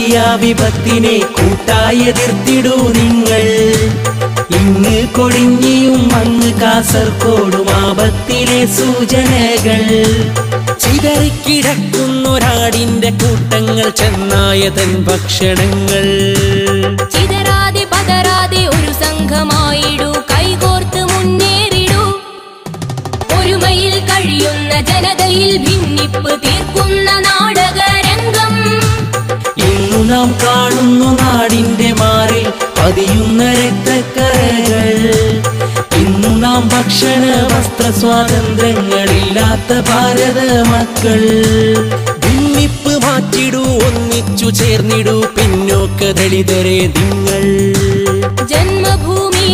ജാതീയ വിപത്തിനെ കൂട്ടായെതിർത്തിടൂ നിങ്ങൾ. ഇങ്ങ് കൊടിഞ്ഞിയും അങ്ങ് കാസർകോടും ആപത്തിലെ സൂചനകൾ. ചിതറിക്കിടക്കുന്നൊരാടിന്റെ കൂട്ടങ്ങൾ ചെന്നായതൻ ഭക്ഷണങ്ങൾ. ചിതറാതെ പതറാതെ ഒരു സംഘമായിടൂ, കൈകോർത്ത് മുന്നേറിടൂ. ഒരുമയിൽ കഴിയുന്ന ജനതയിൽ ഭിന്നിപ്പ് തീർക്കുന്ന നാടകരംഗം. ഇന്നു നാം കാണുന്നു നാടിന്റെ മാറിൽ പതിയുന്ന രക്തക്കറകൾ. ഇന്നു നാം ഭക്ഷണ വസ്ത്ര സ്വാതന്ത്ര്യങ്ങളില്ലാത്ത ഭാരത മക്കൾ. ഭിന്നിപ്പ് മാറ്റിടൂ, ഒന്നിച്ചു ചേർന്നിടൂ പിന്നോക്ക ദളിതരെ നിങ്ങൾ. ജന്മഭൂമി